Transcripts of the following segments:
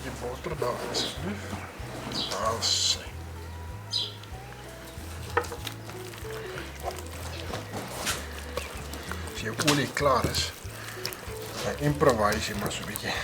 die boter daar asseblief. Daar sy. As jou olie klaar is, dan improvise jy maar so 'n bietjie.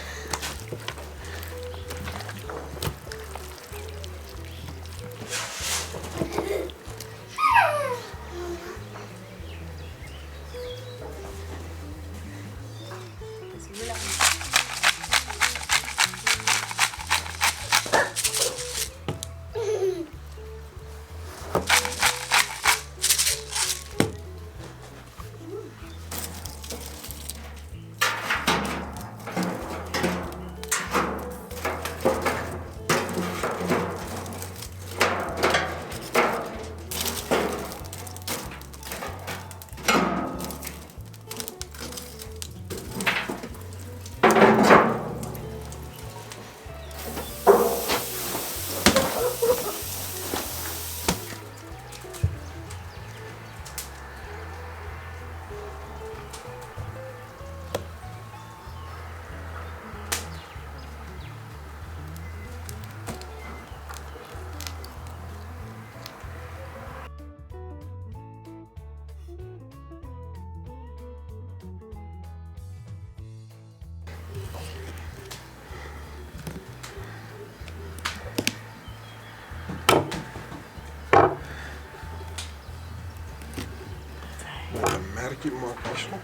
Merkie maak hierso.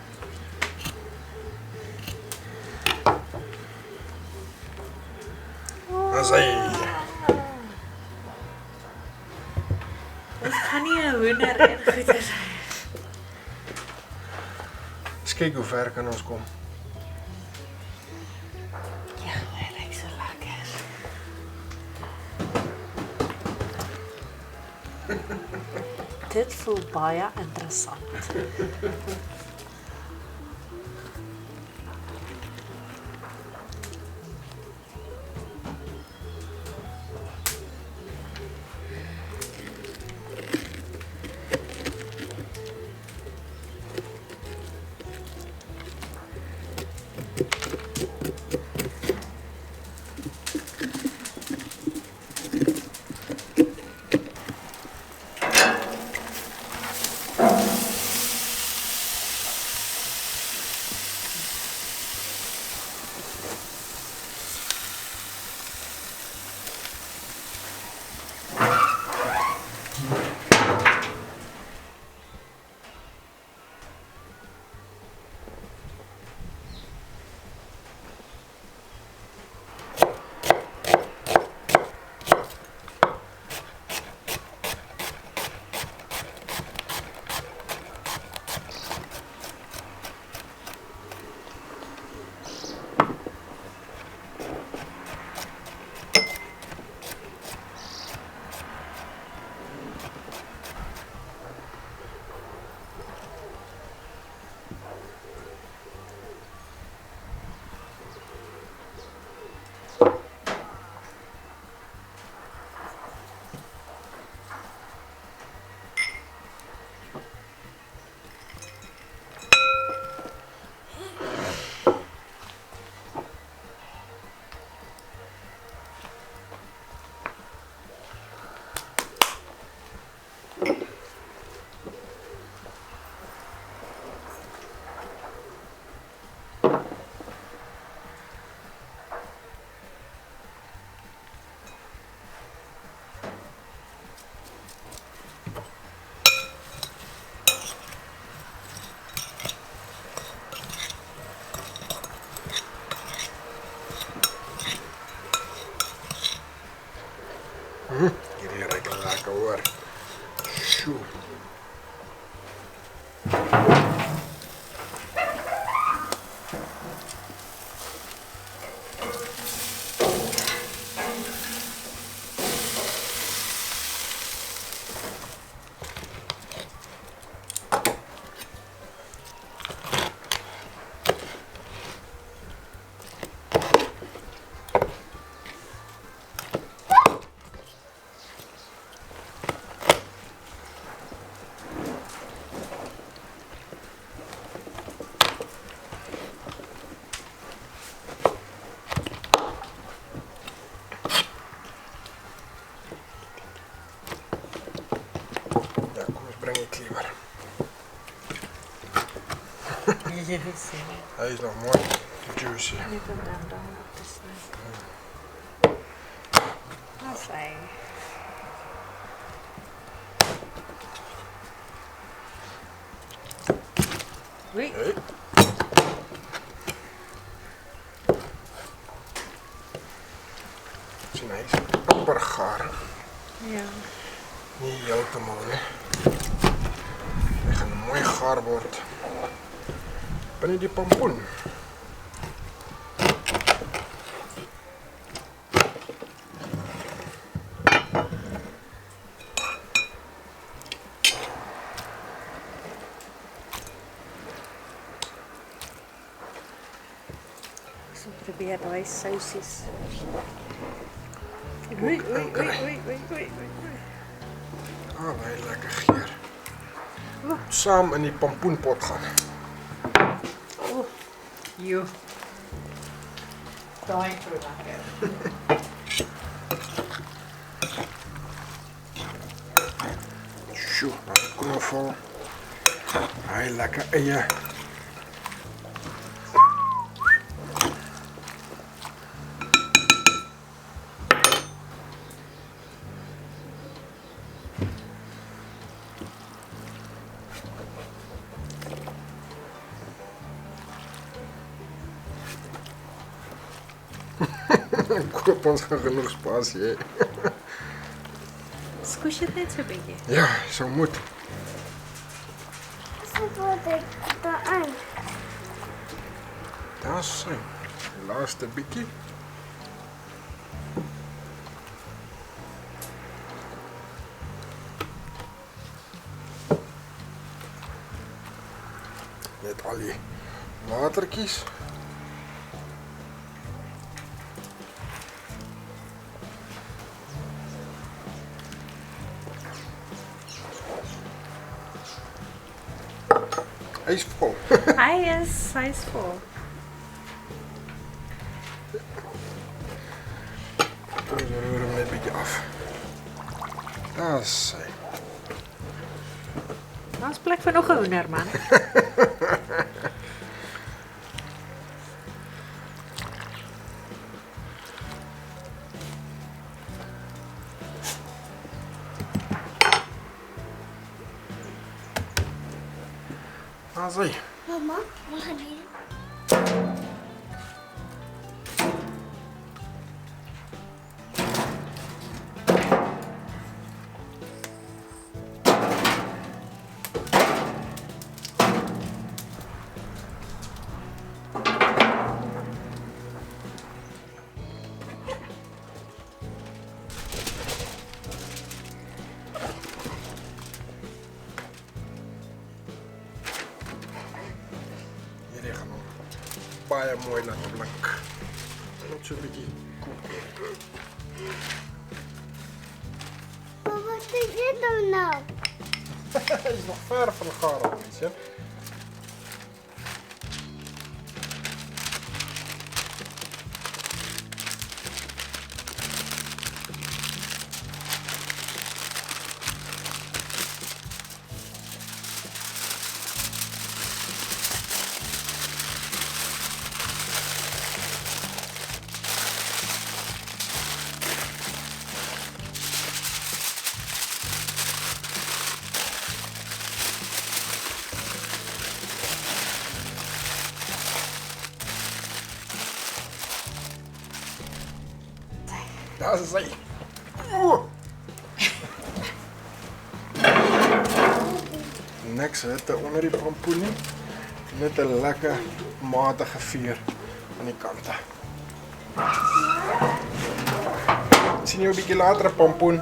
As hy. Dit gaan nie 'n hoender en goeie sy. Kyk hoe ver kan ons kom. Ja, hy lyk so lekker. Dit voel baie interessant. Juicy. Hij is nog mooi juicy. Net om dan op te snijden. Dat is hy. Oei. Hey. Sien, hy is amper gaar. Ja. Nie heeltemal nie. Hy gaan mooi gaar word. Binne die pompoen. So probeer daai sousies. Oei, oei, oei, oei, oei, oei. Ah, baie lekker geur. Saam in die pompoenpot gaan. Jo. Daai proe lekker. Sjoe, dat knoffel. Hy lekker eie. Koop ons gaan genoeg spasie hê. Squeeze dit net so 'n bietjie. Ja, so moet. So word ek daarin. Daar's sy. Laaste bietjie. Net al die watertjies. Hy is vol. Hy's vol. Kom eens roer hem net een beetje af. Daar is sy. Daar's plek vir nog 'n hoender, man. Daar is hy. Mama, wat gaan jy? Hierdie gaan hom baie mooi laat blink. Net so 'n bietjie kook. Maar wat doen jy nou? Hy is nog ver van gaar af, mense. Daar is hy. Niks hitte onder die pompoen nie. Net 'n lekker matige vuur aan die kante. Sien jy 'n bietjie later 'n pompoen?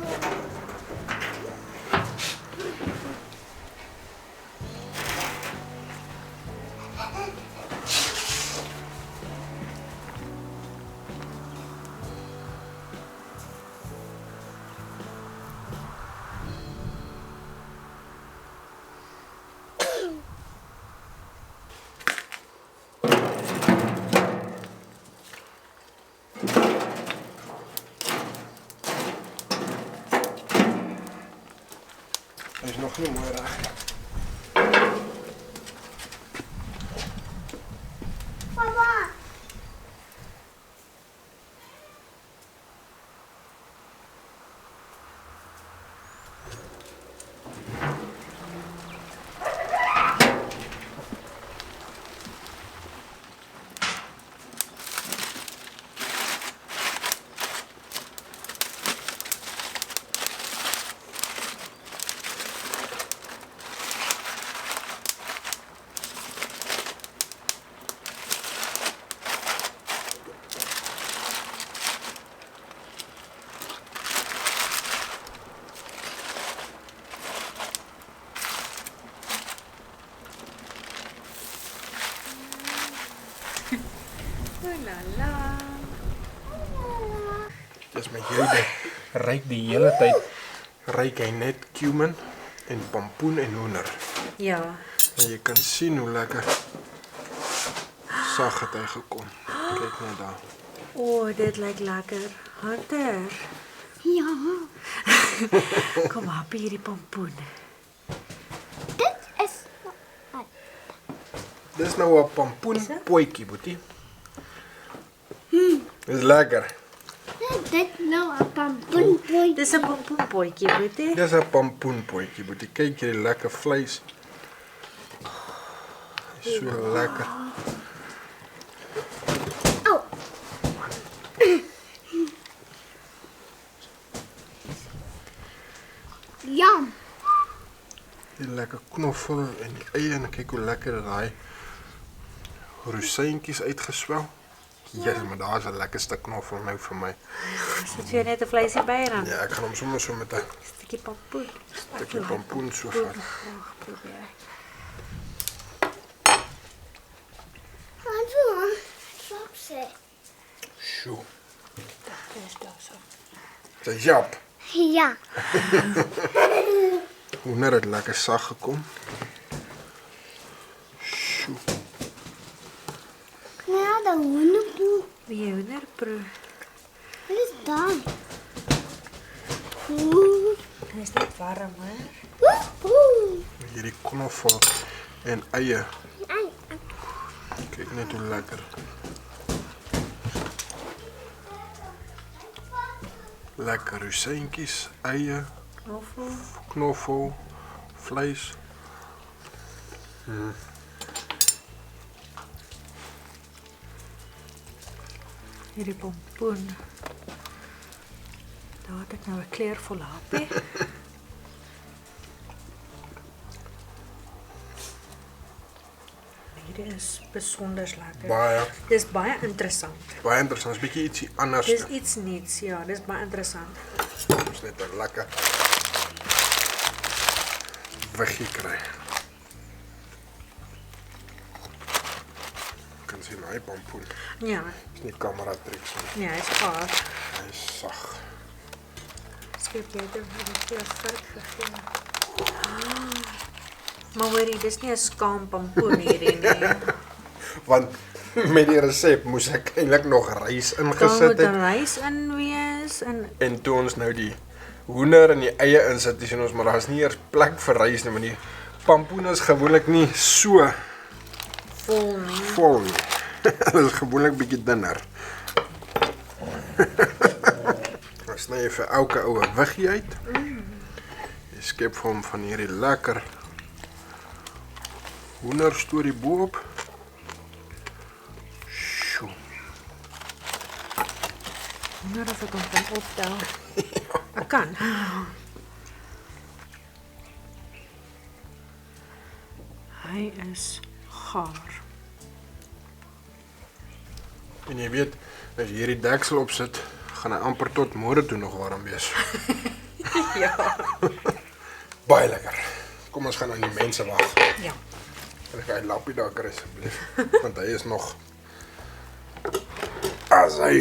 Hy is nog nie mooi reg nie. la la. Dis met jy ryk die hele tyd ryk hy net cumin en pompoen en hoender. Ja. En jy kan sien hoe lekker sag het hy gekom. Kyk net daar. O, dit lyk lekker. Harder. Ja. Kom hap hierdie pompoen. Dit is Dis nou 'n pompoen potjie, boetie. Dis lekker. dit nou 'n pompoen. Dis 'n pompoenpotjie, boetie. Dis 'n pompoen potjie, boetie. Kyk hierdie lekker vleis. So lekker. Au. Jam. Die lekker knoffel en die eie en kyk hoe lekker daai rosientjies uitgeswel. Ja, maar daar's 'n lekker stuk knoffel nou vir my. Sit jy net 'n vleisie by dan? Ja, ek gaan hom sommer so met 'n Stukkie pompoen. stukkie pompoen so vat. Graag probeer. Sê. Sjoe. Dis daar so. Dis jap. Ja. Hoender het lekker sag gekom. Sjoe. Ja, dan hoenderpoe. Wie hoenderproe. Wat is dan? Oeh. Dit is net warm, hoor. Oeh. Hierdie knoffel en eie. Ai. Kyk net hoe lekker. Lekker rosientjies, eie, knoffel, vleis. Hierdie pompoen. Daar het ek nou 'n kleurvolle hapie. Hierdie is besonder lekker. Baie, Dis baie interessant. baie interessant. Dis bietjie ietsie anders. Dis iets niets, ja, dis baie interessant. Ons net 'n lekker wiggie kry. Kan sien my pompoen. Ja, Dis nie kamera triks nie. ja, hy's gaar. Hy's sag. Skep jy dit vir 'n vark gegee. Maar hoorie, dis nie 'n skaam pompoen hierdie nie. Want met die resep moes ek eintlik nog rys Daar ingesit moet het. rys in wees En toe ons nou die hoender en die eie insit, dis ons maar daar's nie eers plek vir rys nie, maar die pompoen is gewoonlik nie so vol nie. vol nie. Hulle is gewoonlik bietjie dunner. Dan sny jy vir elke oue wiggie uit. Jy skep vir hom van hierdie lekker hoenderstorie bo-op. Sjoe. Wonder of ek hom kan optel. Ek kan. Hy is gaar. En jy weet, as jy hierdie deksel opsit, gaan hy amper tot môre toe nog warm wees. Ja. Baie lekker. Kom ons gaan aan die mense wag. Ja. En ek hy lappie daar kry asseblief, want hy is nog as hy